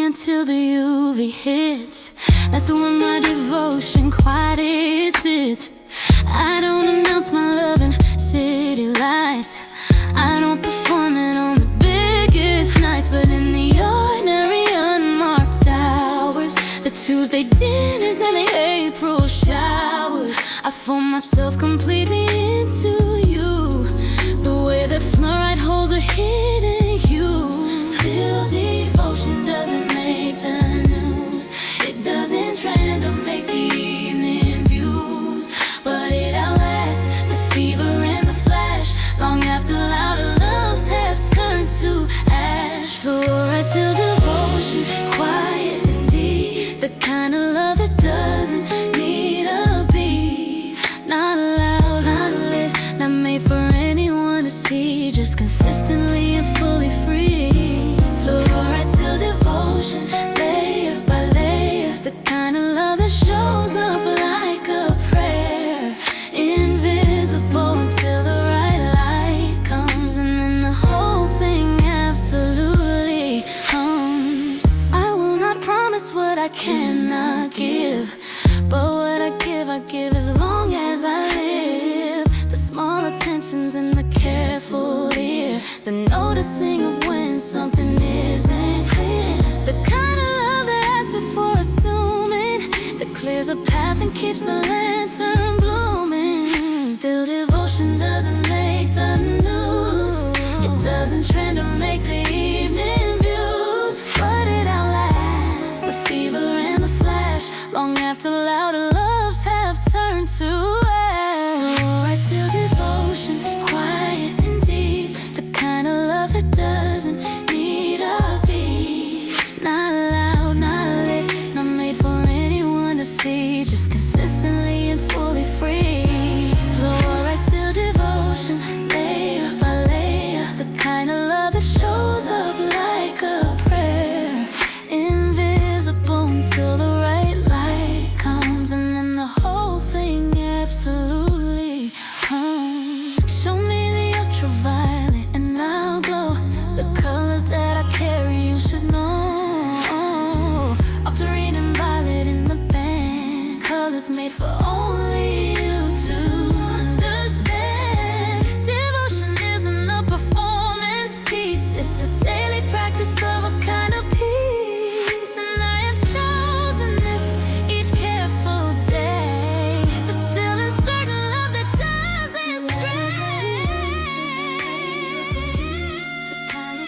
Until the UV hits, that's when my devotion quietly sits. I don't announce my love in city lights. I don't perform it on the biggest nights, but in the ordinary unmarked hours, the Tuesday dinners and the April showers, I fold myself completely into you, the way that fluoride holds a hidden hue. Still devotion doesn't make the news, it doesn't trend or make the evening views, but it outlasts the fever and the flash, long after louder loves have turned to ash. Fluoride still devotion, quiet and deep, the kind of love that doesn't need a beat. Not loud, not lit, not made for anyone to see, just consistently and fully free. Fluoride still devotion, layer by layer, the kind of love that shows up like a prayer, invisible until the right light comes, and then the whole thing absolutely comes. I will not promise what I cannot give, but what I give as long as I live. The small attentions and the careful ear, the noticing of when something isn't clear, the kind of love that asks before assuming, that clears a path and keeps the lantern blooming. Still devotion doesn't make the news, it doesn't trend or make the evening views, but it outlasts the fever and the flash, long after louder loves have turned to ash. Fluoride still devotion, quiet and deep, the kind of love that doesn't need a beat. Not loud, not lit, not made for anyone to see, just consistently and fully free. Fluoride still devotion, layer by layer, the kind of love that shows up like a prayer, invisible until the right light comes, and then the whole thing absolutely comes. Show me the ultraviolet and I'll glow, the colors that I carry you should know. Octarine and violet in the band, colors made for only you to understand. Devotion isn't a performance piece, it's the daily practice of a kind of peace, and I have chosen this each careful day, but still in certain love that doesn't stray. The kind of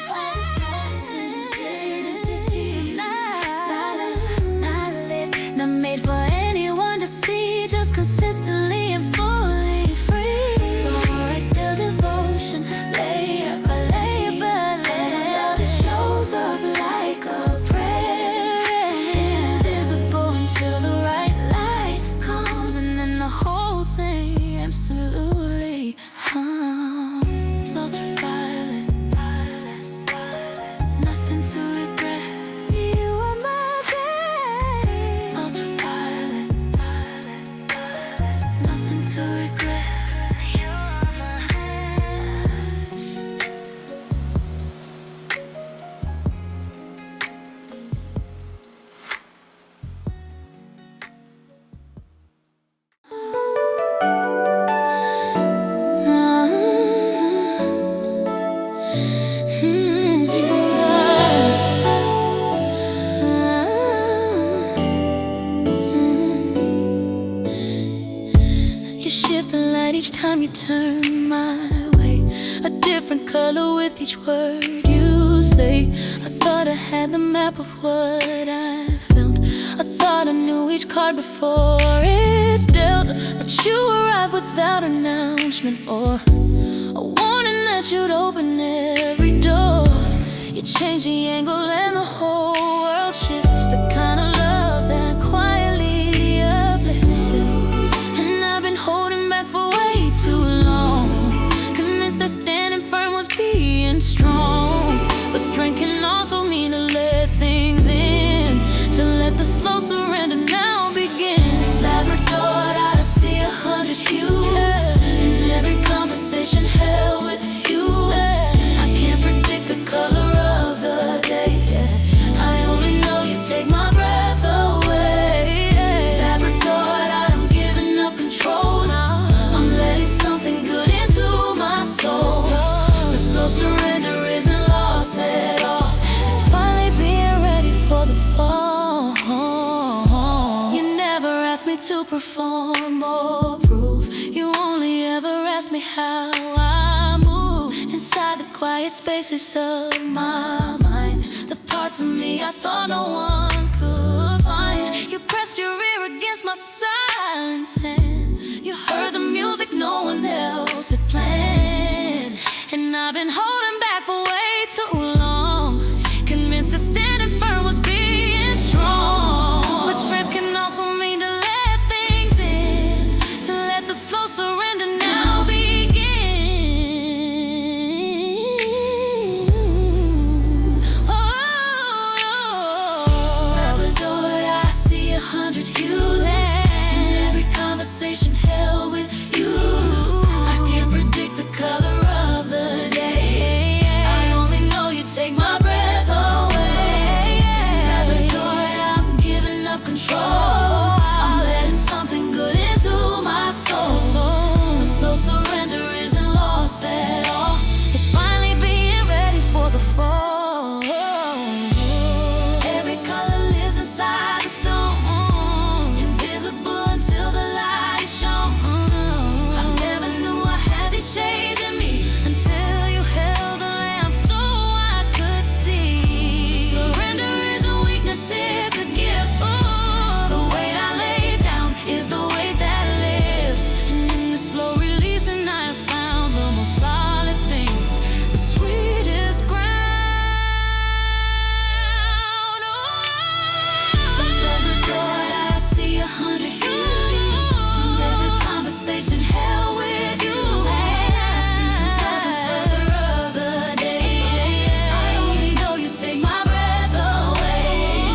love not lit, not made for anyone to see, just consistently and fully free. Fluoride still devotion, layer by layer by layer, love that shows up like a prayer, invisible until the right light comes, and then the whole thing absolutely comes. Ultraviolet, nothing to regret, you are my babe. Ultraviolet, nothing to regret. You shift the light each time you turn my way, a different color with each word you say. I thought I had the map of what I felt, I thought I knew each card before it's dealt, but you arrived without announcement or a warning that you'd open every door. You change the angle and the whole world shifts, the kind of love that quietly uplifts you. And I've been holding back for way too long, convinced that standing firm was being strong, But strength can also mean to let things in, to let the slow surrender now begin. Labrador, I see 100 hues in every conversation held with you. I can't predict the color of the day. I only know you take my breath away. Labrador, I'm giving up control now. I'm letting something good into my soul. The slow surrender isn't lost at all. It's finally being ready for the fall. You never asked me to perform or prove. You only ever asked me how I move inside the quiet spaces of my mind. The parts of me I thought no one could find. You pressed your ear against my silence and you heard the music no one else had planned. And I've been holding back for way too long, convinced that standing firm was being strong. But strength can also mean to let things in, to let the slow surrender now begin. Labrador, I see 100 hues in every conversation held with you. I can't predict the color of the day. I only know you take my breath away. Labrador, I'm giving up control. I'm letting something good into my soul. The slow surrender isn't lost at all. It's finally being ready for the fall. Every color lives inside the stone, invisible until the light is shown. I never knew I had these shades in me until you held the lamp so I could see. Surrender isn't weakness, it's a gift. Oh, the weight I lay down is the weight that lives. And in the slow releasing I have found the most solid thing, the sweetest ground. Labrador, I see 100 hues in every conversation held with you. Color of the day. I only know you take my breath away.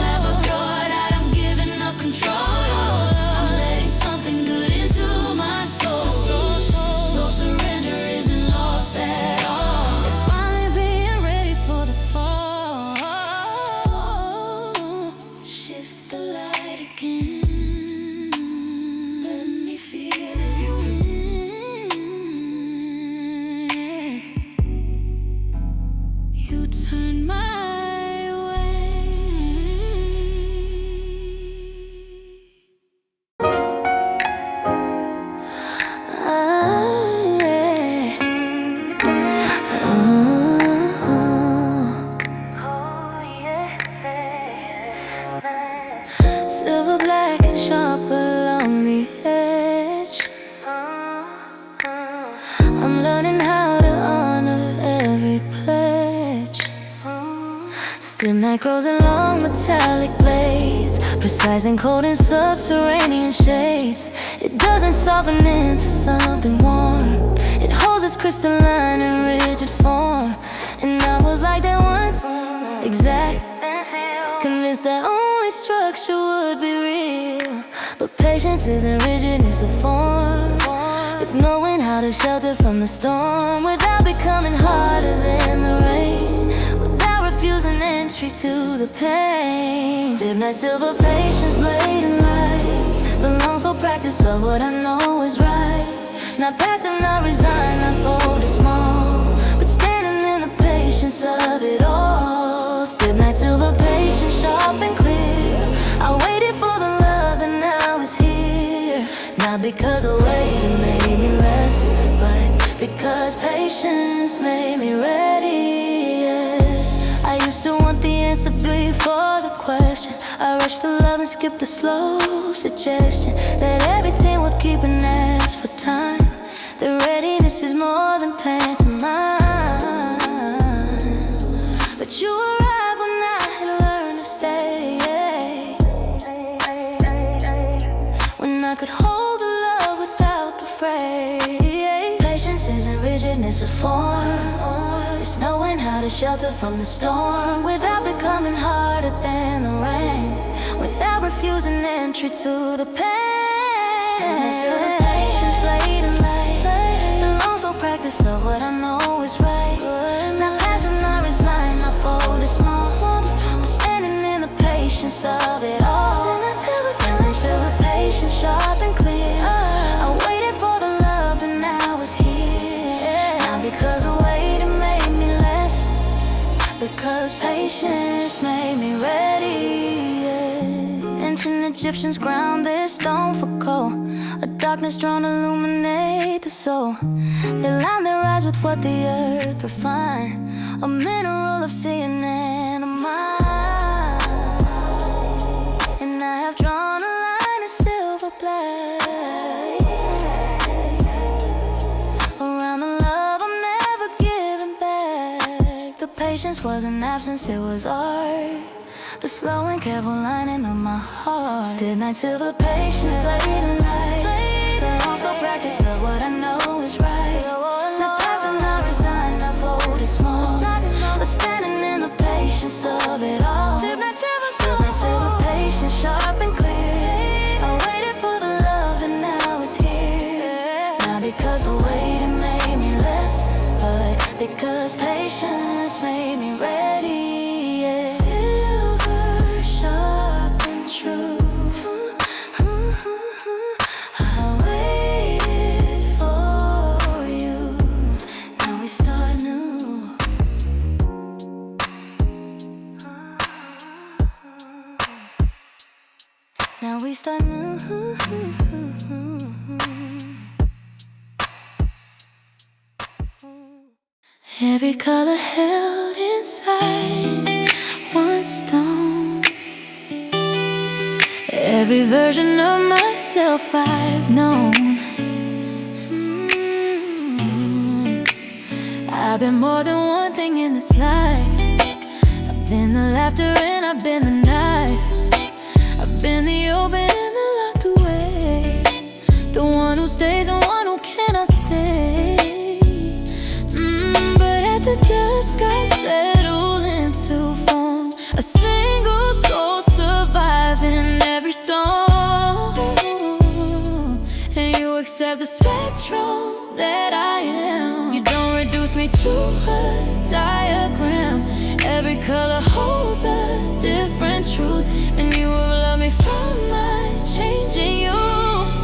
Labrador, I'm giving up control. I'm letting something good into my soul. Slow surrender isn't lost at all. It's finally being ready for the fall. Shift the light again. Let me feel it. You turn my way. Silver black and sharp along the edge. I'm learning how to honor every pledge. Still night grows along metallic blades, precise and cold in subterranean shades. It doesn't soften into something warm. It holds its crystalline and rigid form. And I was like that once, exact, convinced that only structure would be real. But patience isn't rigidness of form. It's knowing how to shelter from the storm without becoming harder than the rain, without refusing entry to the pain. Stiff night silver patience, blade and light, the long soul practice of what I know is right. Not passive, not resigned, not folded small, but standing in the patience of it all. Stiff night silver patience, sharp and clear. I waited for the love that now is here. Not because the waiting made me less, but because patience made me ready. Yes, I used to want the answer before the question. I rushed the love and skipped the slow suggestion that everything would keep an ask for time. The readiness is more than pantomime. But you arrived when I had learned to stay, when I could hold the love without the fray. Patience isn't rigidness of form. It's Just knowing how to shelter from the storm without becoming harder than the rain, without refusing entry to the pain. Standing to the patience, blade and light, the long slow practice of what I know is right. Not passing, not resign, not folded small. I'm standing in the patience of it all. Standing till the patience sharp and clear. I waited for the love that now is here. Not because the waiting made me less, because patience made me ready. Ancient Egyptians ground their stone for coal. A darkness drawn to illuminate the soul. They line their eyes with what the earth refined, a mineral of seeing and a mind. And I have drawn a line of silver black around the love I'm never giving back. The patience wasn't absence, it was art. The slow and careful lining of my heart. Stood night till the patience blade and light. The long slow practice of what I know is right. Not passing, not resigned, not folded small. But standing in the patience of it all. Stood night till the patience sharp and clear. I waited for the love that now is here. Not because the waiting made me less, but because patience made me ready. Silver, sharp and true. I waited for you. Now we start new. Now we start new. Every color held inside one stone. Every version of myself I've known. I've been more than one thing in this life. I've been the laughter and I've been the knife. I've been the open and the locked away. The one who stays and one who cannot stay. But at the dusk I settle into form, a single soul surviving every storm. And you accept the spectrum that I am. You don't reduce me to a diagram. Every color holds a different truth, and you have loved me from my changing you.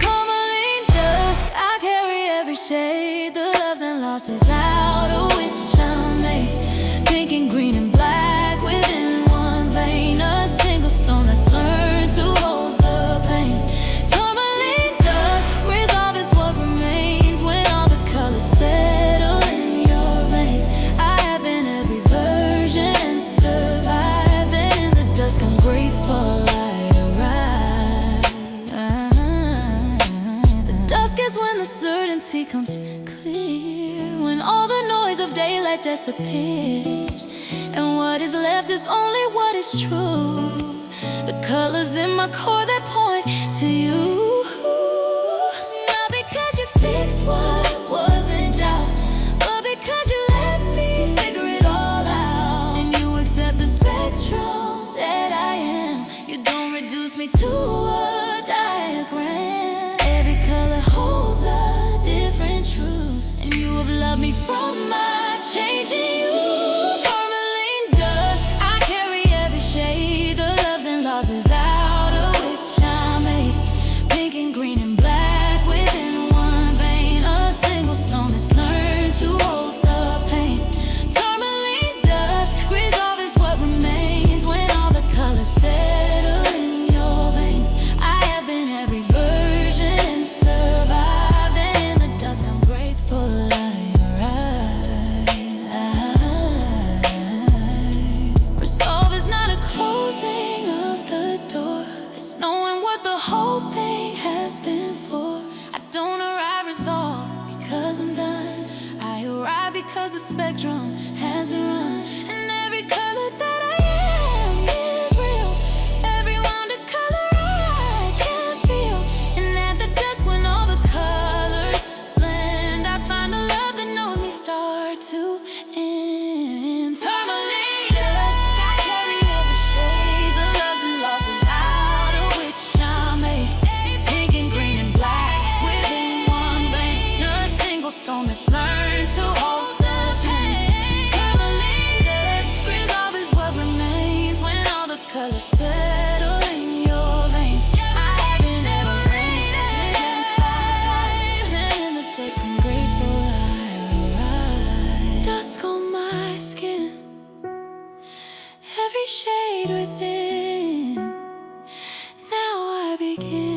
Tourmaline dust, I carry every shade, the loves and losses out of which I'm made. Pink and green and black within one vein, a single stone that's learned to hold the pain. Tourmaline dust, resolve is what remains when all the colors settle in your veins. I have been every version and survived, and in the dusk I'm grateful I arrived. The dusk is when the certainty comes clear, when all the noise of daylight disappears, and what is left is only what is true. The colors in my core that point to you. Not because you fixed what was in doubt, but because you let me figure it all out. And you accept the spectrum that I am. You don't reduce me to a diagram. Every color holds a different truth, and you have loved me from my changing you. Tourmaline dust, I carry every shade, the loves and losses out of which I'm made. Pink and green and black within one vein, a single stone that's learned to hold the pain. Tourmaline dust, resolve is what remains when all the colors settle in your veins. I have been every version and survived, and in the dusk I'm grateful I arrived. Resolve is not a closing of the door, it's knowing what the whole thing has been for. I don't arrive resolved because I'm done, I arrive because the spectrum has been run. And every color that I am is real, every wounded color I can feel. And at the dusk when all the colors blend, I find a love that knows me start to end. color settle in your veins. I haven't ever rained inside. And in the days I'm grateful I arrived. Dusk on my skin, every shade within. Now I begin.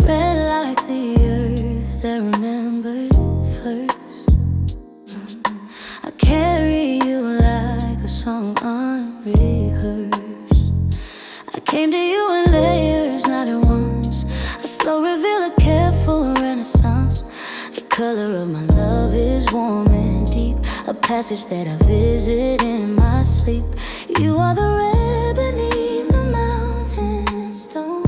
Red like the earth that remembered first. I carry you like a song unrehearsed. I came to you in layers, not at once. A slow reveal, a careful renaissance. The color of my love is warm and deep, a passage that I visit in my sleep. You are the red beneath the mountain stone,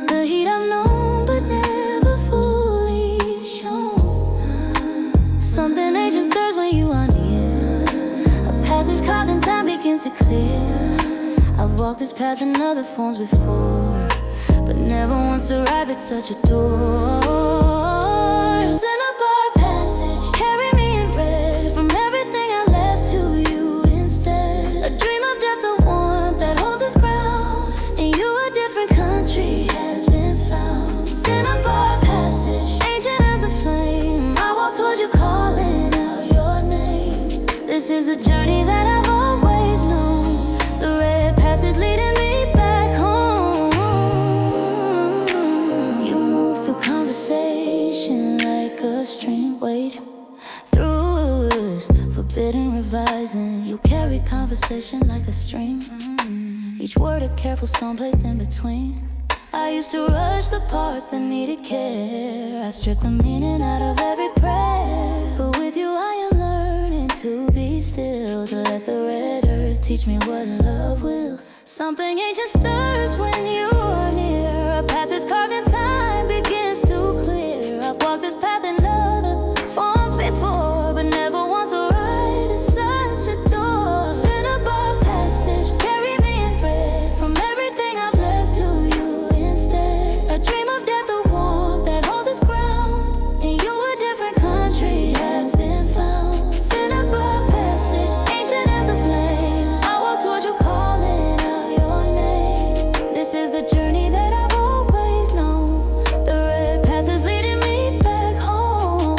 the heat I've known but never fully shown. Something ancient stirs when you are near, a passage carved in time begins to clear. I've walked this path in other forms before, but never once arrived at such a door. Cinnabar passage, carry me in red from everything I left to you instead. A dream of depth, of warmth that holds its ground. In you a different country has been found. Cinnabar passage, ancient as the flame. I walk towards you calling out your name. This is the journey that I've always known. The red passage leading me back home. You move through conversation like a stream. Wade through this forbidden revising. You carry conversation like a stream. Each word a careful stone placed in between. I used to rush the parts that needed care. I stripped the meaning out of every prayer. But with you I am learning to be still, to let the red earth teach me what love will. Something ancient stirs when you are near. A passage carved in time begins to clear. I've walked this path in other forms before, but never once arrived at such a door. Cinnabar passage, carry me in red from everything I've left to you instead. A dream of depth, of warmth that holds its ground. In you a different country has been found. Cinnabar passage, ancient as a flame. I walk towards you calling out your name. This is the journey that I've always known. The red passage leading me back home.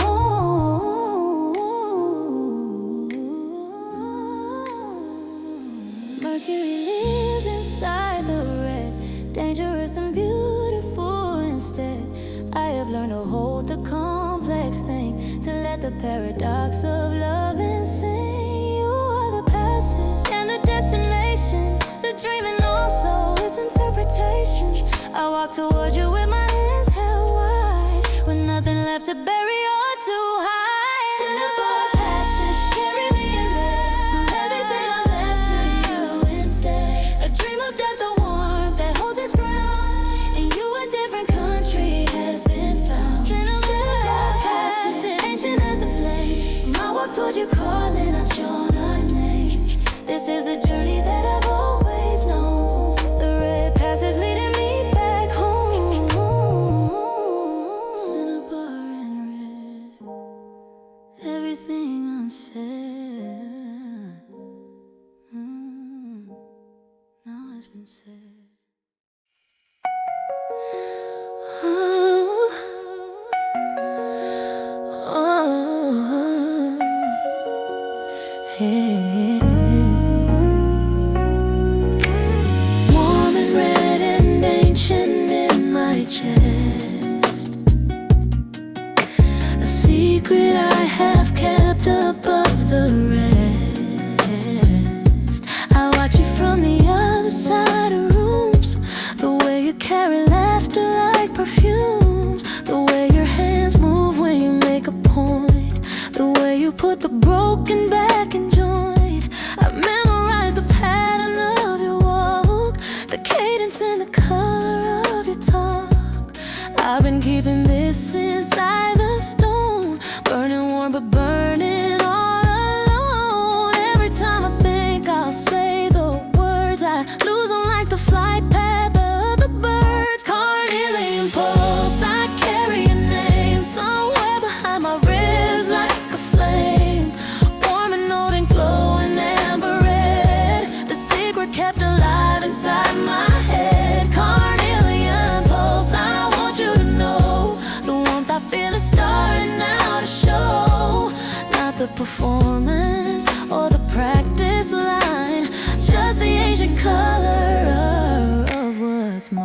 Mercury lives inside the red, dangerous and beautiful instead. I have learned to hold the complex thing, to let the paradox of love and sing. You are the passage and the destination, the dreaming also its interpretation. I walk towards you with my hands held wide, with nothing left to bury or to hide. Cinnabar passage, carry me in red from everything I left to you instead. A dream of depth, the warmth that holds its ground. In you a different country has been found. Cinnabar passage, ancient as the flame. I walk towards you calling out your name. This is the journey that I've always known. The red passage leading me back home. Cinnabar and red, everything unsaid. Now has been said. Hey. Warm and red and ancient in my chest, a secret I have kept above the rest. I watch you from the other side of rooms, the way you carry laughter like perfumes, the way your hands move when you make a point, the way you put the broken back in joint. I memorize the pattern of your walk, the cadence and the color of your talk. I've been keeping this inside the stone, burning I feel is starting now to show. Not the performance or the practice line, just the ancient color of what's mine.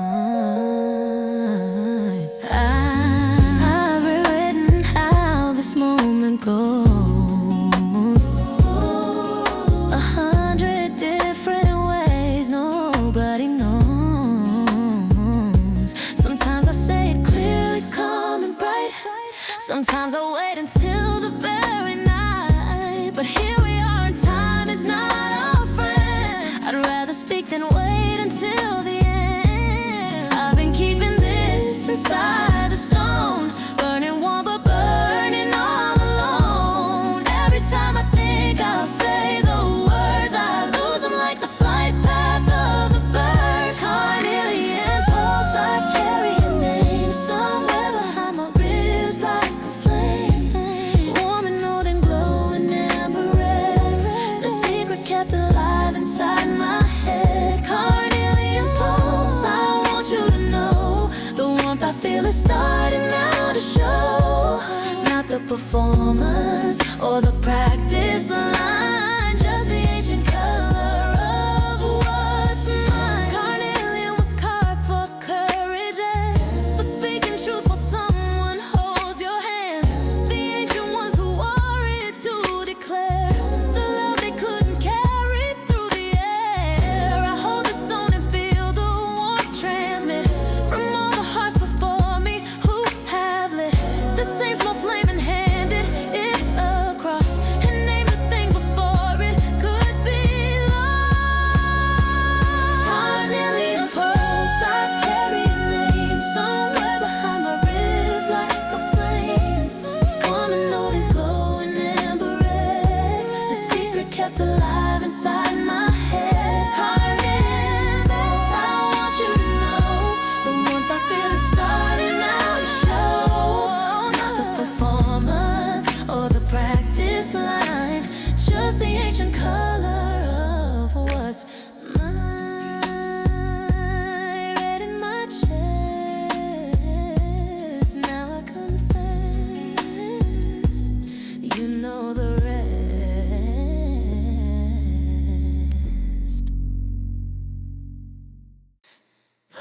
I've rewritten how this moment goes 100 different ways nobody knows. Sometimes I say it clearly, calm and bright. Sometimes I wait until the very night. But here we are and time is not our friend. I'd rather speak than wait until the end. I've been keeping this inside the stone, burning warm but burning all alone. Every time I think I'll say the words, I lose them like the flight path of the bird. Carnelian pulse, I carry a name somewhere behind my ribs like a flame. Warm and old and glowing amber red, the secret kept alive inside my head. Carnelian pulse, I want you to know the warmth I feel is starting now to show. Not the performance or the practice line, just the ancient color of what's mine. Carnelian was carved for courage and for speaking truth while someone holds your hand. The ancient ones who wore it to declare the love they couldn't carry through the air. I hold the stone and feel the warmth transmit from all the hearts before me who have lit the same small flame and handed it across and named the thing before it could be lost. Carnelian pulse, I carry a name somewhere behind my ribs like a flame. Warm and old and glowing amber red, the secret kept alive inside my head. Carnelian pulse, I want you to know the warmth I feel is starting now to show. Not the performance or the practice line, just the ancient color of what's mine. Red in my chest, now I confess, you know the rest.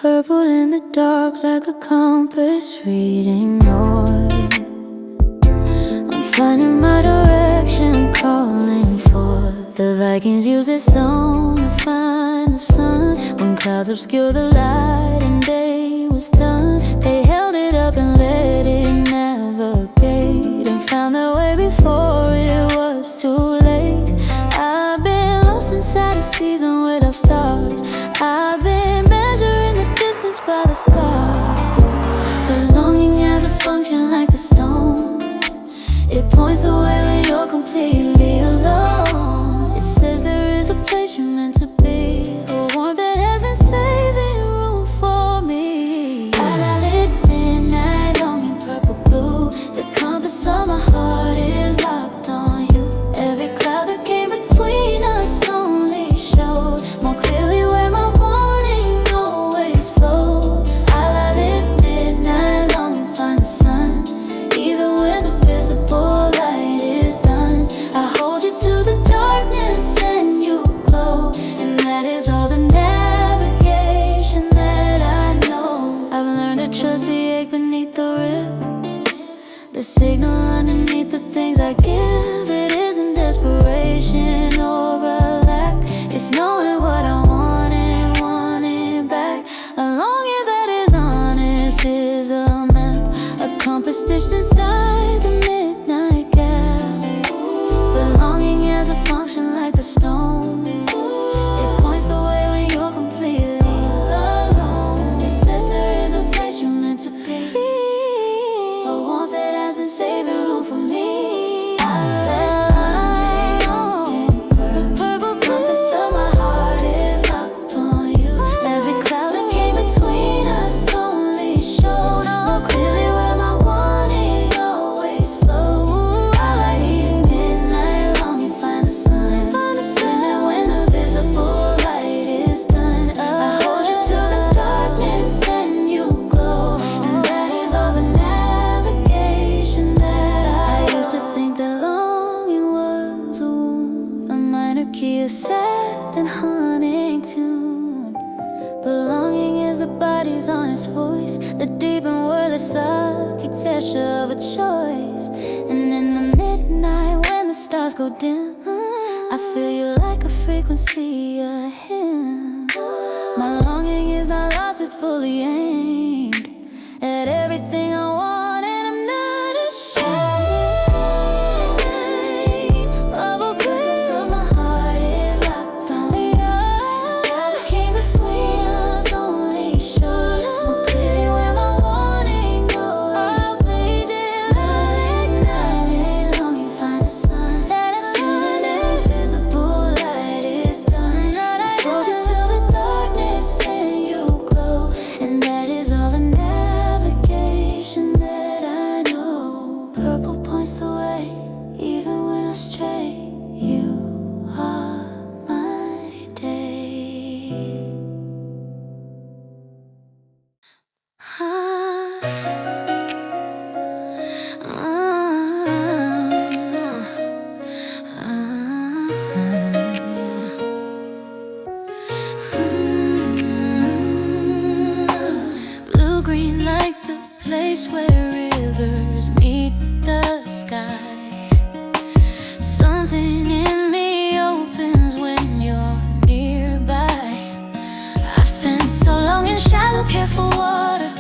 Purple in the dark like a compass reading north. I'm finding my direction, calling forth. The Vikings used a stone to find the sun. When clouds obscure the light and day was done, they held it up and let it navigate, and found their way before it was too late. I've been lost inside a season without stars. I've been measuring the distance by the scars. Belonging has a function like the stone. It points the way when you're completely alone. It says there is a place you're meant to be, a warmth that has been saving room for me. I lit midnight, longing purple blue. The compass of my heart is locked on you. Every cloud that came between us only showed more clearly where my warning always flowed. I lit midnight, longing find the sun. Even when the visible light is done, I hold you to the darkness and you glow. And that is all the navigation that I know. I've learned to trust the ache beneath the rip, the signal underneath the things I give. It isn't desperation or a lack, it's knowing what I want and want it back. A longing that is honest is a map, a compass stitched inside the midnight gap. Belonging has a function like the stone. It points the way when you're completely alone. It says there is a place you're meant to be, a warmth that has been saving room for me. The purple compass of my heart is locked on you. Every cloud that came between us only showed more clearly where my wanting always flowed. I light midnight, longing find the sun. And then when the visible light is done, I hold you to the darkness and you glow. And that is all the navigation choice. And in the midnight when the stars go dim, I feel you like a frequency, a hymn. My longing is not lost, it's fully aimed at everything I want, and I'm not ashamed of a grace on my heart is locked on. You're the king between us, only sure. More clearly where my warning goes. I'll fade it, night long you find a sun. Soon invisible light is done. I hold you till the darkness and you glow, and that is all the navigation that I know. Purple points the way, even when I stray. You are my day. Blue green like the place where rivers meet the sky. Something in me opens when you're nearby. I've spent so long in shallow, careful water,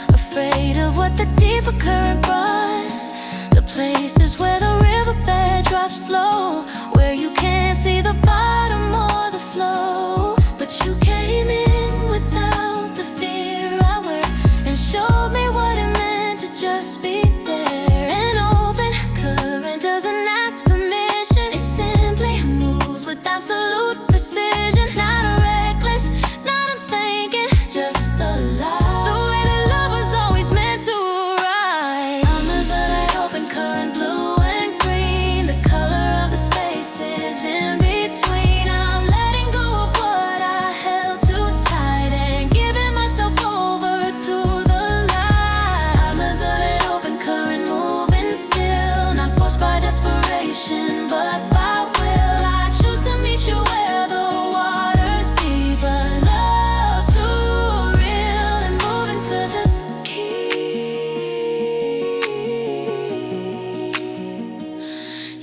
afraid of what the deeper current brought. The places where the riverbed drops low, where you can't see the bottom or the flow. But you came in without the fear I wear, and showed me what it meant to just be there. An open current doesn't ask permission, it simply moves with absolute precision. Not reckless, not unthinking, just alive. The way that love was always meant to ride. I'm as a light open current, blue and green, the color of the spaces in between. I'm letting go of what I held too tight and giving myself over to the light. I'm as a light open current, moving still, not forced by desperation, but by will. I choose to meet you where the water's deep, but love too real and moving to just keep.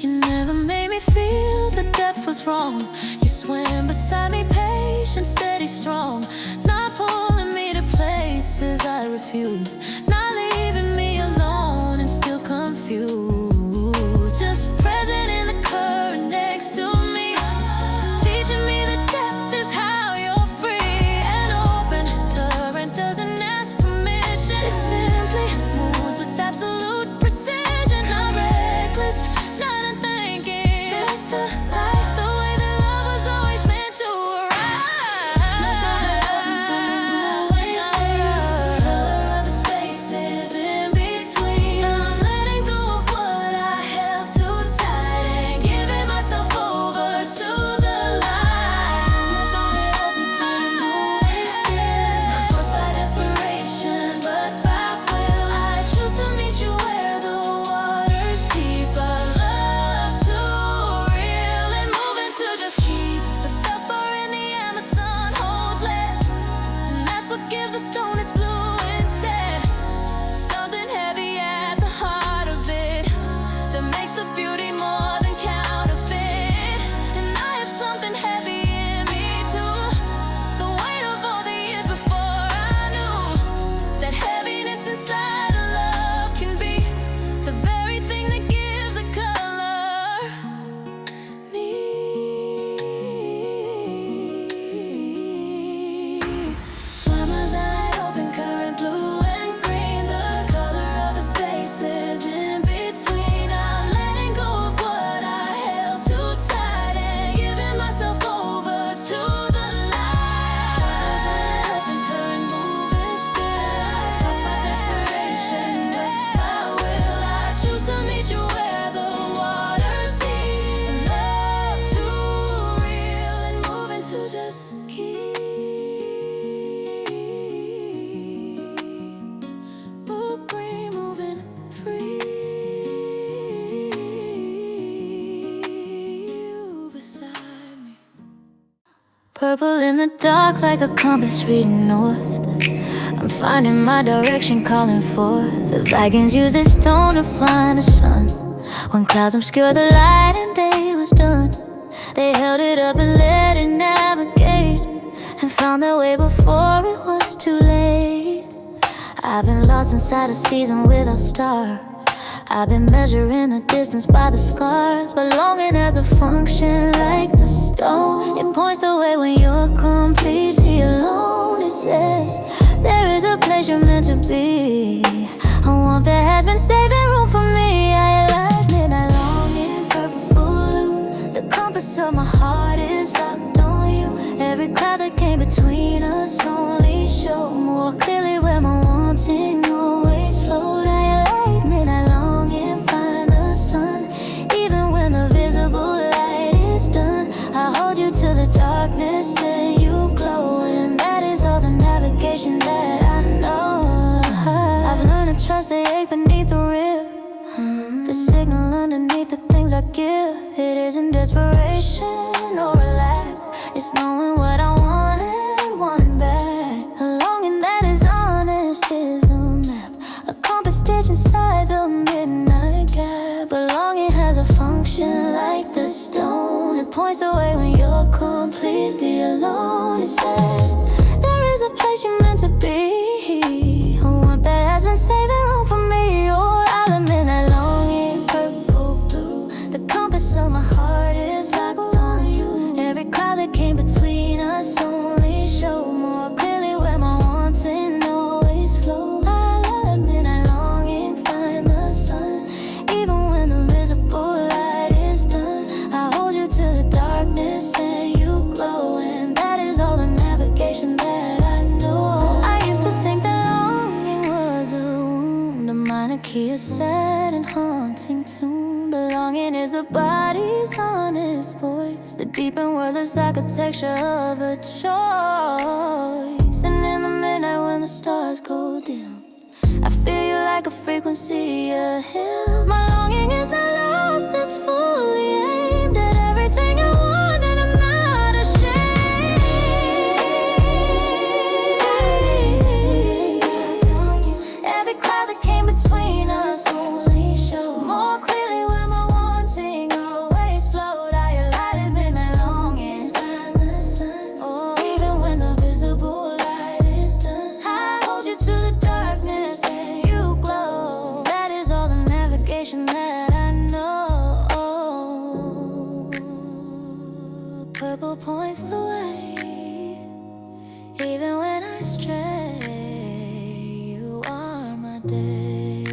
You never made me feel the depth was wrong. You swam beside me, patient, steady, strong, not pulling me to places I refuse, not leaving me alone and still confused. Just present in the current next to me, teaching me the depth is how you're free. An open current doesn't ask permission, it simply moves with absolute precision. Not reckless, not unthinking, just the light, the way that love was always meant to ride. Color of the spaces in between. I'm letting go of what I held too tight and giving myself over to the light. I'm moving still, not forced by desperation, but by will. I choose to meet you where the water's deep, but love too real and moving to just keep. The feldspar in the Amazon holds lead, and that's what gives the stone its blue instead. Something heavy at the heart of it that makes the beauty more than counterfeit. And I have something heavy in me too, the weight of all the years before I knew that heaviness inside of love can be the very thing that gives a color. Me. Mama's light open current, blue and green, the color of the spaces in between. I'm letting go of what I held too tight and giving myself over to the light. Open current, moving still, forced by desperation, but by will. I choose to meet you where the water's deep, and love too real and moving to just keep. Blue green, moving free. You beside me. Purple in the dark like a compass reading north. I'm finding my direction, calling forth. The Vikings used this stone to find the sun. When clouds obscured the light and day was done, they held it up and let it navigate, and found their way before it was too late. I've been lost inside a season without stars. I've been measuring the distance by the scars, but longing has a function like the stone. It points the way when you're completely alone. It says there is a place you're meant to be, a warmth that has been saving room for me. Iolite, midnight longing, purple blue. The compass of my heart is locked on you. Every cloud that came between us only showed more clearly where my wanting always flowed. Iolite, midnight longing, find the sun. Even when the visible light is done, I hold you to the darkness and you glow, and that is all the navigation that I know. I've learned to trust the ache beneath the rib, the signal underneath the things I give. It isn't desperation or a lack, it's knowing what I want and wanting back. A longing that is honest is a map, a compass stitched inside the midnight gap. But longing has a function like the stone. It points the way when you're completely alone. It says there is a place you're meant to be, a warmth that has been saving room for me. Oh, I'll admit that longing, purple, blue. The compass of my heart is locked on you. Every cloud that came between us only showed more clearly where my wanting always flowed. I'll admit that longing, find the sun. Even when the visible light is done, I hold you to the darkness and you glow, and that is all the navigation that I know. I used to think that longing was a wound, a minor key, a sad and haunting tune. Belonging is a body's honest voice, the deep and wordless architecture of a choice. And in the midnight when the stars go dim, I feel you like a frequency, a hymn. My longing is not lost, it's fully aimed at everything I want, and I'm not ashamed. Every cloud that came between us only showed more clearly where my wanting always flowed. Iolite at midnight longing, find the sun. Oh, even when the visible light is done, I hold you to the darkness and you glow. That is all the navigation that I know. Purple points the way, even when I stray. You are my day.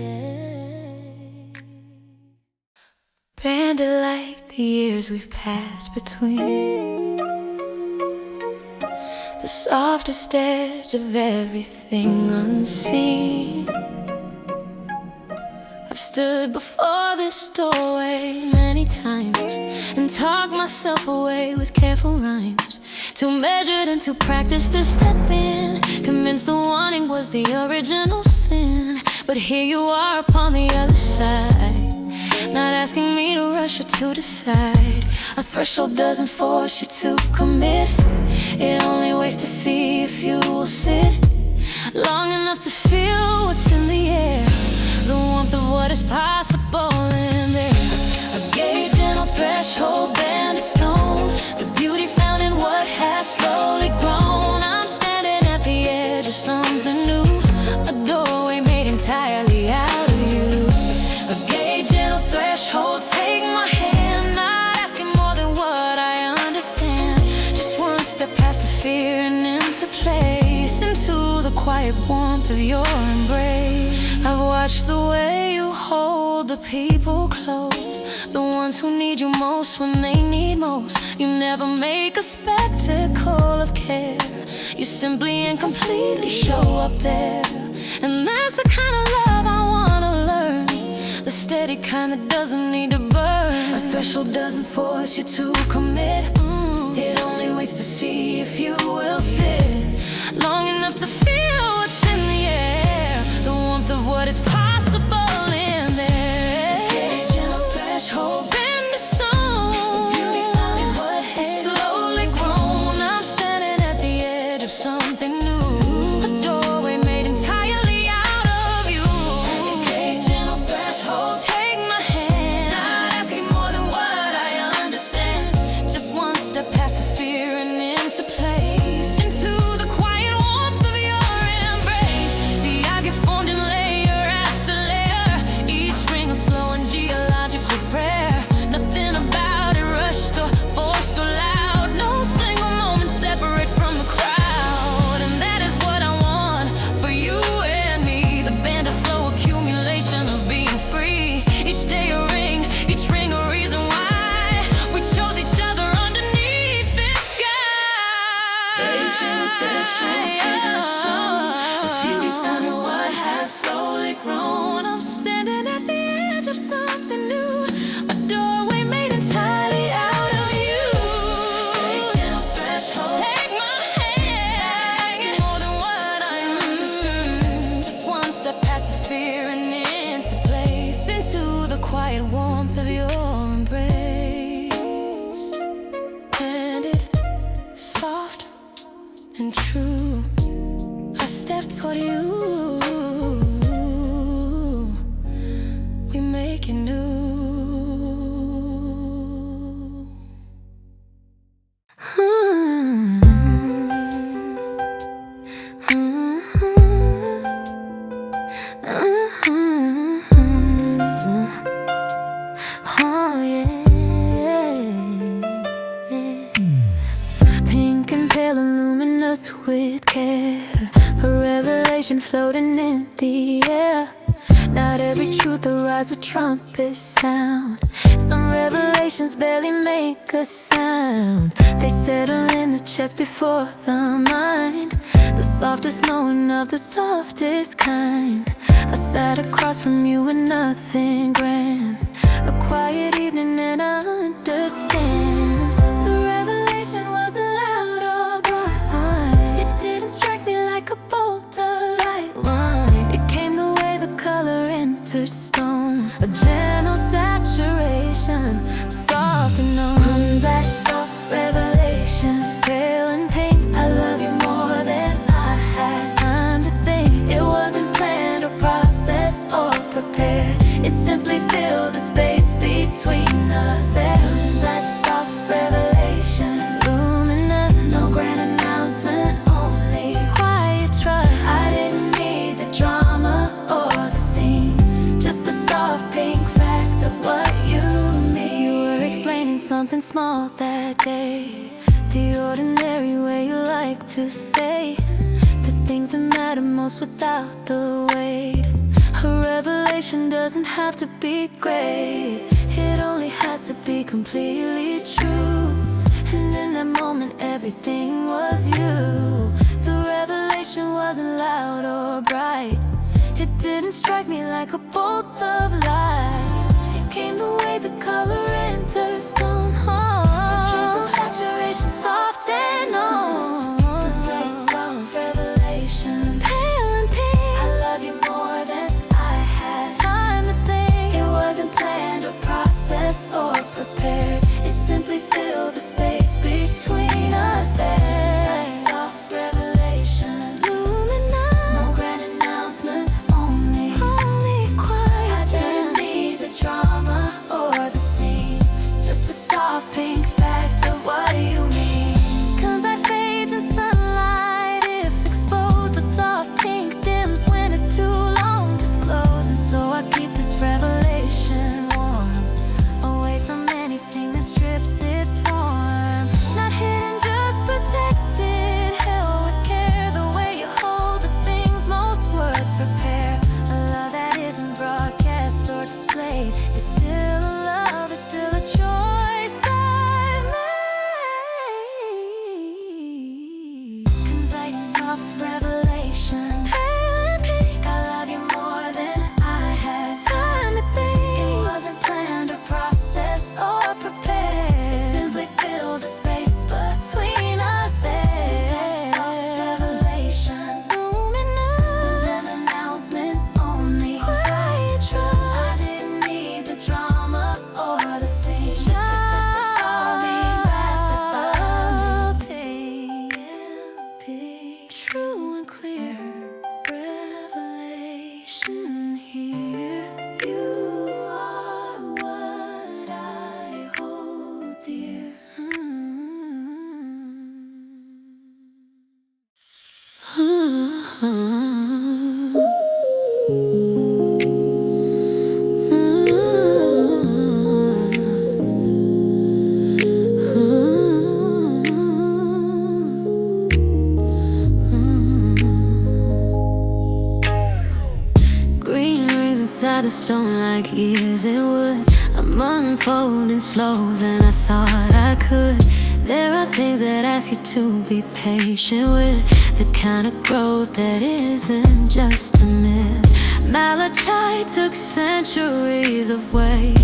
Banded like the years we've passed between the softest edge of everything unseen. I've stood before this doorway many times and talked myself away with careful rhymes, too measured and too practiced to step in, convinced the wanting was the original sin. But here you are upon the other side, not asking me to rush or to decide. A threshold doesn't force you to commit, it only waits to see if you will sit long enough to feel what's in the air, the warmth of what is possible in there. Agate, gentle threshold, banded stone, the beauty found in what has slowly grown. I'm standing at the edge of something new, a doorway made entirely out of you. Agate, gentle threshold, take my hand, not asking more than what I understand. Just one step past the fear and into place, into the quiet warmth of your embrace. I've watched the way you hold the people close, the ones who need you most when they need most. You never make a spectacle of care, you simply and completely show up there. And that's the kind of love I wanna learn, the steady kind that doesn't need to burn. A threshold doesn't force you to commit, it only waits to see if you will sit long enough to feel what's in the air, the warmth of what is possible in there. Okay, gentle threshold, bend the stone, the beauty found in what has slowly grown. I'm standing at the edge of something new, a doorway made in quiet warmth of your embrace, and it soft and true. I stepped toward you, we make it new. With care, a revelation floating in the air. Not every truth arrives with trumpet sound. Some revelations barely make a sound. They settle in the chest before the mind. The softest knowing of the softest kind. I sat across from you with nothing grand. A quiet evening and I understand. The revelation wasn't loud or bright. It didn't strike me like a bolt of light. It came the way the color enters stone. A gentle saturation, soft and known. Kunzite, soft revelation, pale and pink. I love you more than I had time to think. It wasn't planned or processed or prepared. It simply filled the space between us there. Kunzite, soft revelation, luminous, no grand announcement, only quiet trust. I didn't need the drama or the scene, just the soft pink fact of what you mean. You were explaining something small that day, the ordinary way you like to say the things that matter most without the weight. A revelation doesn't have to be great, it only has to be completely true. And in that moment everything was you. The revelation wasn't loud or bright. It didn't strike me like a bolt of light. It came the way the color enters stone. A gentle saturation, soft and known. Soft revelation, pale and pink. I love you more than I had time to think. It wasn't planned or processed or prepared. It simply filled the space between us there. Soft revelation, luminous, no grand announcement, only quiet. I didn't need the drama or the scene, just the soft pink fact of what you mean. Kunzite fades in sunlight if exposed, but soft pink dims when it's too long disclosed. And so I keep this revelation warm, away from anything that strips its form. Not hidden, just protected, held with care. The way you hold the things most worth repair. A love that isn't broadcast or displayed is still a love, it's still a choice I made. Kunzite, soft revelation, pale and pink. I love you more than I had time to think. It wasn't planned or processed or prepared. It simply filled the space between us there. Soft revelation, luminous, no grand announcement, only quiet trust. I didn't need the drama or the scene, just the solving fast of true and clear revelation here. You are what I hold dear. Green rings inside the stone like years in wood. I'm unfolding slow than I thought I could. There are things that ask you to be patient with, the kind of growth that isn't just a myth. Malachite took centuries of weight,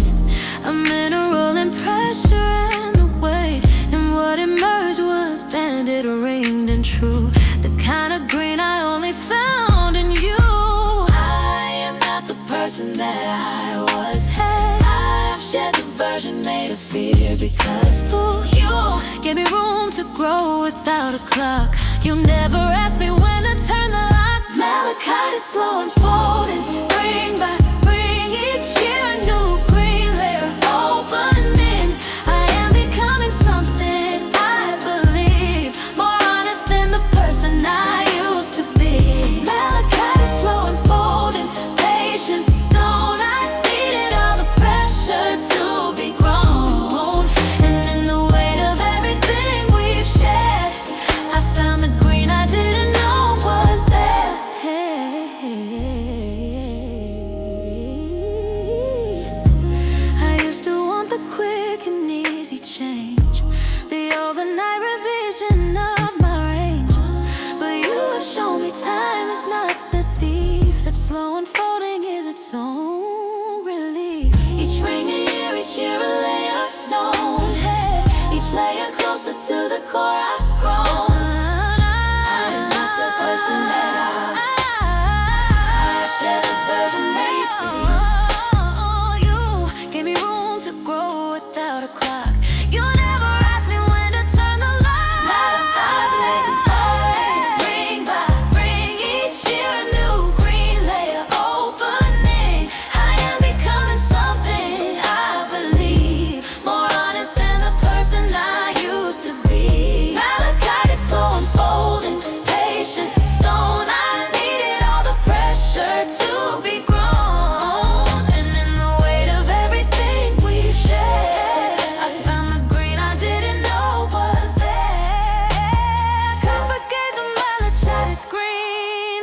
a mineral in pressure and the weight, and what emerged was banded, ringed and true, the kind of green I only found in you. I am not the person that I was. Hey, version made of fear. Because ooh, you gave me room to grow without a clock. You never asked me when to turn the lock. Malachite is slow unfolding. Bring back, bring each year a new green layer opening. I am becoming something I believe, more honest than the person I used to be. Malachite is slow unfolding, patient stone. I needed all the pressure to be grown, and in the weight of everything we've shared, I found the green I didn't know was there. I used to want the quick and easy change, the overnight revision of my range. But you have shown me time is not the thief, that slow unfolding is its own relief. Each ring a year, each year a layer known. Hey, each layer closer to the core I've grown. I am not the person that I share the version made to be. You gave me room to grow without a clock. You never asked me when to turn the light. Not a vibe, bring back, bring each year a new green layer opening. I am becoming something I believe, more honest than the person I used to be. Malachite is slow unfolding, patient stone. I needed all the pressure to be grown, and in the weight of everything we shared, I found the green I didn't know was there. Copper gave the malachite its green,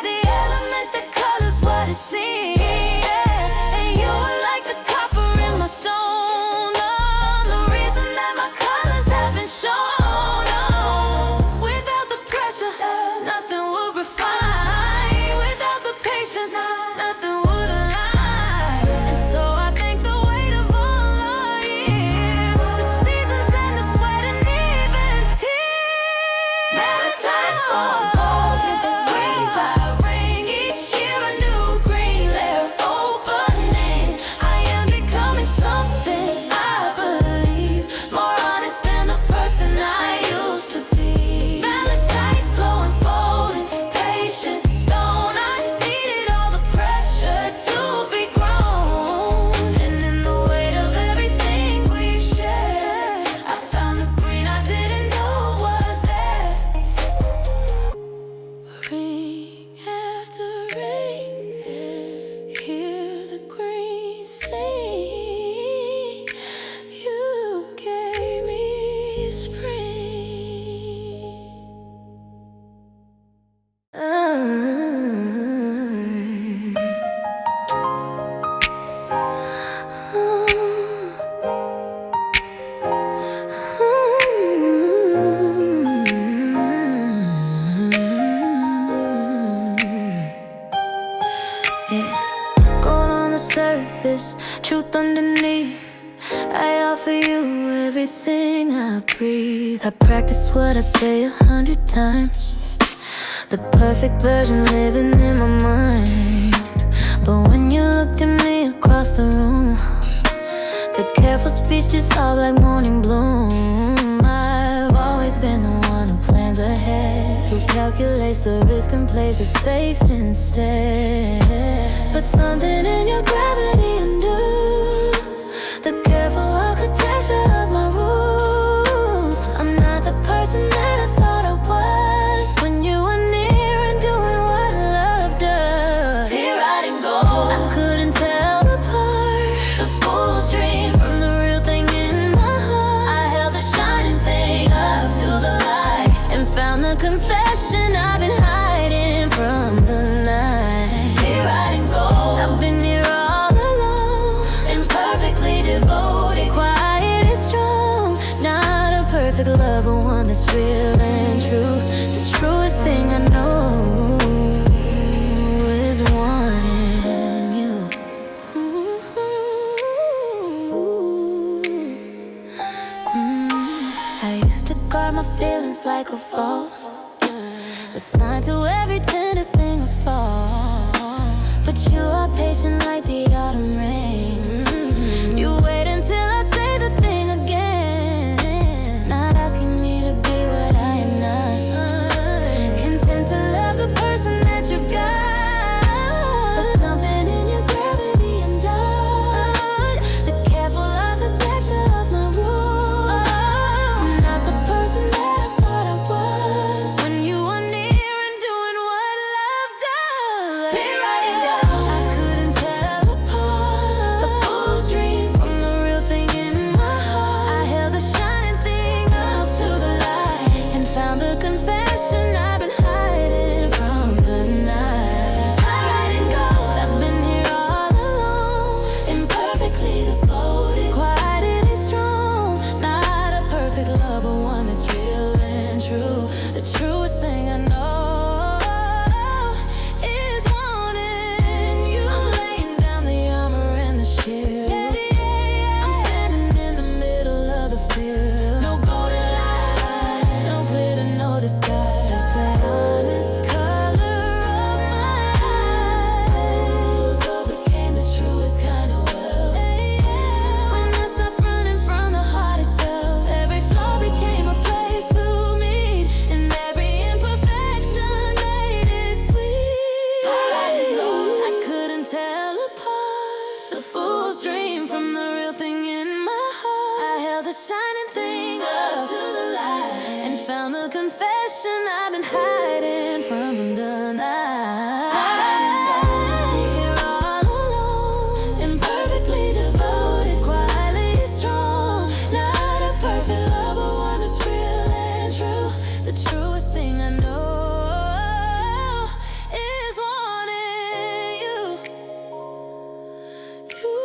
the element that colors what it seems. And you were like the copper in my stone, the reason that my colors have been shown. Without the pressure, nothing would refine. Without the patience, nothing would align. And so I thank the weight of all our years, the seasons and the sweat and even tears. Malachite so golden, ring by ring, each year a new green layer opening. I am becoming something I believe, more honest than the person I used to be. Malachite slow unfolding, patient stone. I needed all the pressure to be grown, and in the weight of everything we've shared, I found the green I didn't know was there. Ring after ring, hear the green sing. You gave me spring. Yeah. Gold on the surface, truth underneath. I offer you everything I breathe. I practice what I'd say 100 times, the perfect version living in my mind. But when you looked at me across the room, the careful speech just sobbed like morning bloom. I've always been the one who plans ahead, who calculates the risk and plays it safe instead. But something in your gravity undoes the careful architecture of my rules. I'm not the person that I thought I was when you were near and doing what love does. Here riding gold, I couldn't tell apart the fool's dream from the real thing in my heart. I held the shining thing up to the light and found the confession I've been hiding from the night. Here riding gold, I've been here all alone, imperfectly devoted, quiet and strong. Not a perfect love, but one that's real and true. The truest thing I know is wanting you. I used to guard my feelings like a vault, assigned to every tender thing I fall. But you are patient like the autumn rain. You wait until fool's dream from the real thing in my heart. I held the shining thing up to the light and found the confession I've been hiding from the night. Here all alone, imperfectly devoted, quietly strong. Not a perfect love, but one that's real and true. The truest thing I know is wanting you. You,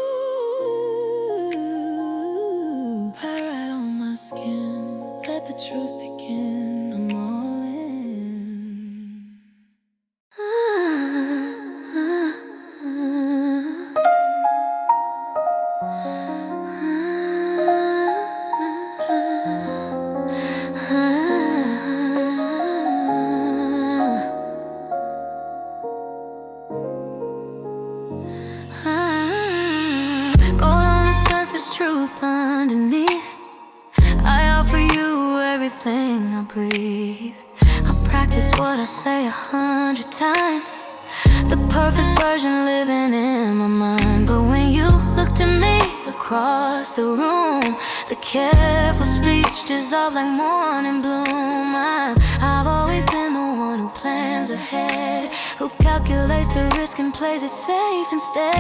pyrite on my skin. Let the truth begin. I'm all in. Gold on the surface, truth underneath. I offer you everything I breathe. I practice what I say 100 times. The perfect version living in my mind. But when you looked at me across the room, the careful speech dissolved like morning bloom. I've always been the one who plans ahead, who calculates the risk and plays it safe instead.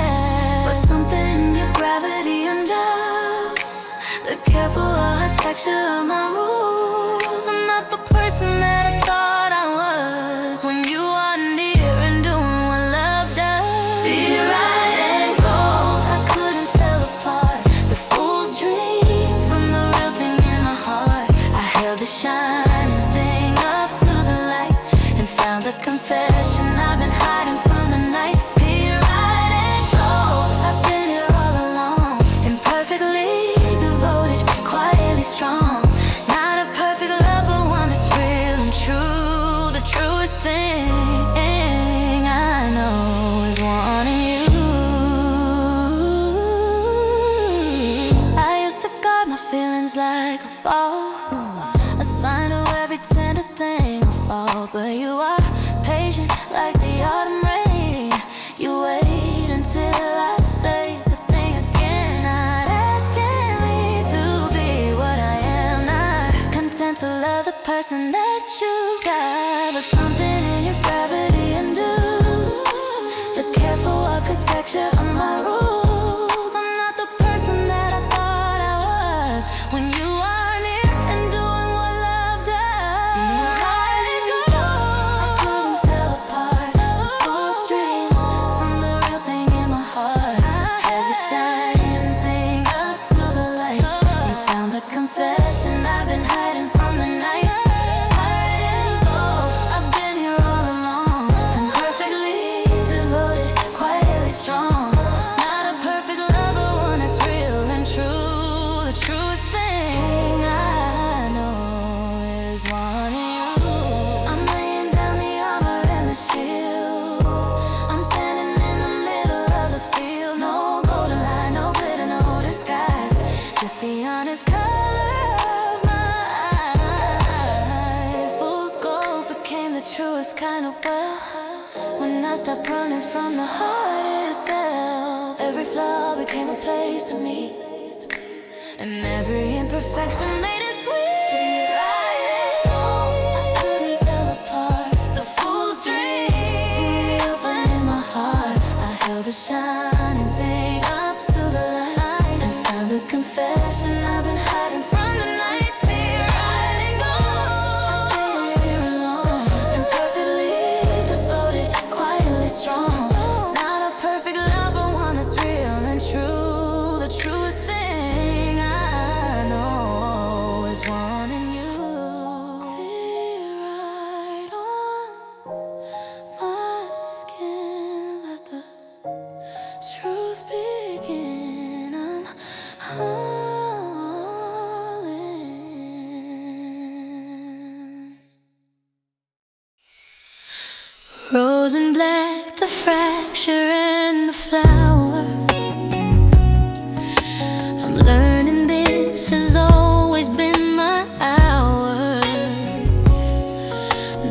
But something in your gravity undoes the careful architecture of my rules. I'm not the person that I thought I was when you are near and doing what love does. Pyrite and gold, I couldn't tell apart the fool's dream from the real thing in my heart. I held the shining thing up to the light and found the confession I've been hiding from the night. Pyrite and gold, I've been here all along, imperfectly devoted, quietly strong. Not a perfect love, but one that's real and true. The truest thing I know is wanting you. I used to guard my feelings like a fall, assigned to every tender thing a fault. But you are patient like the autumn rain. You wait until I say the thing again, not asking me to be what I am, not content to love the person that you've got. But something in your gravity induced the careful architecture of my rules. I'm not the person that I thought I was when you are near and doing what love does. Pyrite and gold, I couldn't tell apart the fool's dream from the real thing in my heart. Had the shining thing up to the light and found the confession I've been hiding from the night. Pyrite and gold, I've been here all along, imperfectly devoted, quietly strong. Not a perfect love, but one that's real and true. The truest thing I know is wanting you. I'm laying down the armor and the shield. I'm standing in the middle of the field. No golden line, no glitter, no disguise. Just the honest color of my eyes. Full scope became the truest kind of well when I stopped running from the heart itself. Every flaw became a place to meet, and every imperfection made it sweet. I couldn't tell apart the fool's dream in my heart. I held the shining thing up to the light and found the confession I've been hiding from the night. Pyrite and gold, I've been here alone, imperfectly devoted, quietly strong. Not a perfect love, but one that's real and true. The truest thing I know is wanting you. Pyrite on my skin, let the truth begin. I'm all in. Rose and black, the fracture and the flower. I'm learning this has always been my hour.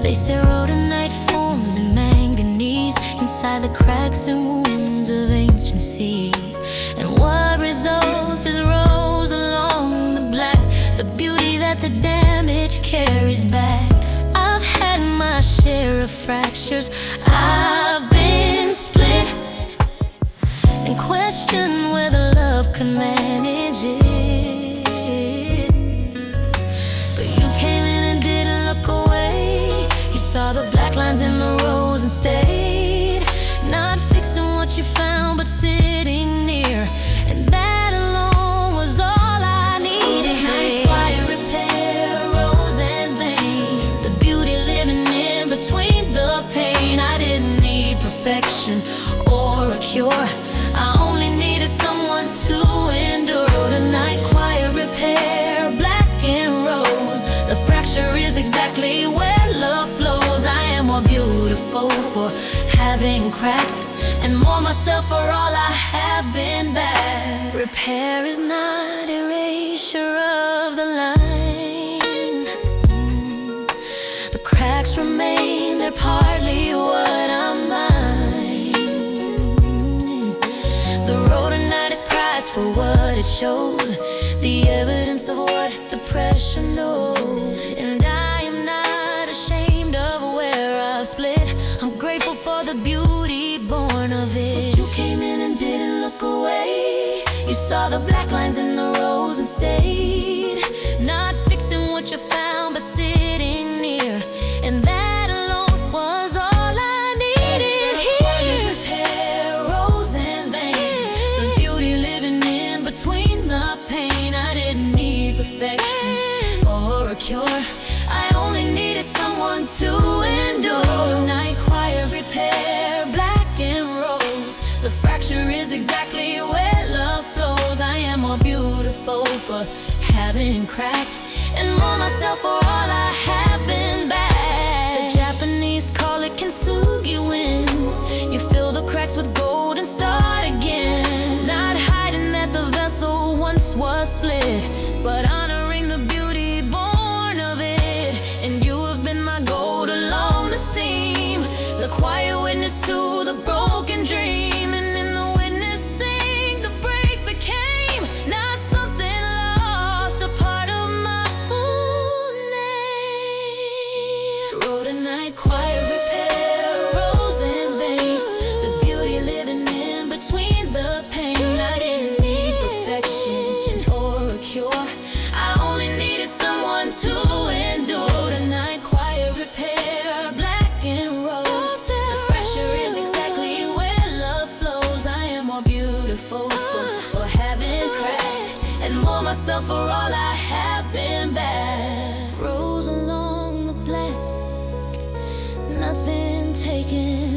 They say rhodonite forms in manganese inside the cracks and wounds of ancient seas. fractures. I've been split and questioned whether love could manage it. But you came in and didn't look away. You saw the black lines in the rose and stayed, not fixing what you found, but sitting near. And that alone was all I needed. Night quiet repair, rose and vein, the beauty living in between the pain. I didn't need perfection or a cure. I only needed someone to endure. Tonight quiet repair, black and rose. The fracture is exactly where love flows. I am more beautiful for having cracked, and more myself for all I have been bad. Repair is not erasure of the line. The cracks remain, they're partly what I'm mine. The Rhodonite is prized for what it shows, the evidence of what the pressure knows. And I am not ashamed of where I've split. I'm grateful for the beauty born of it. But you came in and didn't look away. You saw the black lines in the rose and stayed, not fixing what you found, but sitting near. And that alone was all I needed here. Repair, rose and vein, the beauty living in between the pain. I didn't need perfection or a cure. I only needed someone to endure. Night quiet repair, black and rose. The fracture is exactly where love flows. I am more beautiful for having cracked, and more myself for all I have been bad. The Japanese call it kintsugi when you fill the cracks with gold and start again. Not hiding that the vessel once was split, but honoring the beauty born of it. And you have been my gold along the seam, the quiet witness to the broken dream. And in the witnessing, the break became not something lost, a part of my full name. Rhodonite, quiet repair, rose and vein, the beauty living in between the pain. I didn't need perfection or a cure. I only needed someone to endure. Tonight, quiet repair, black and rose. The pressure is exactly where love flows. I am more beautiful for having cracked, and more myself for all I have been bad. Rose along the black, nothing taken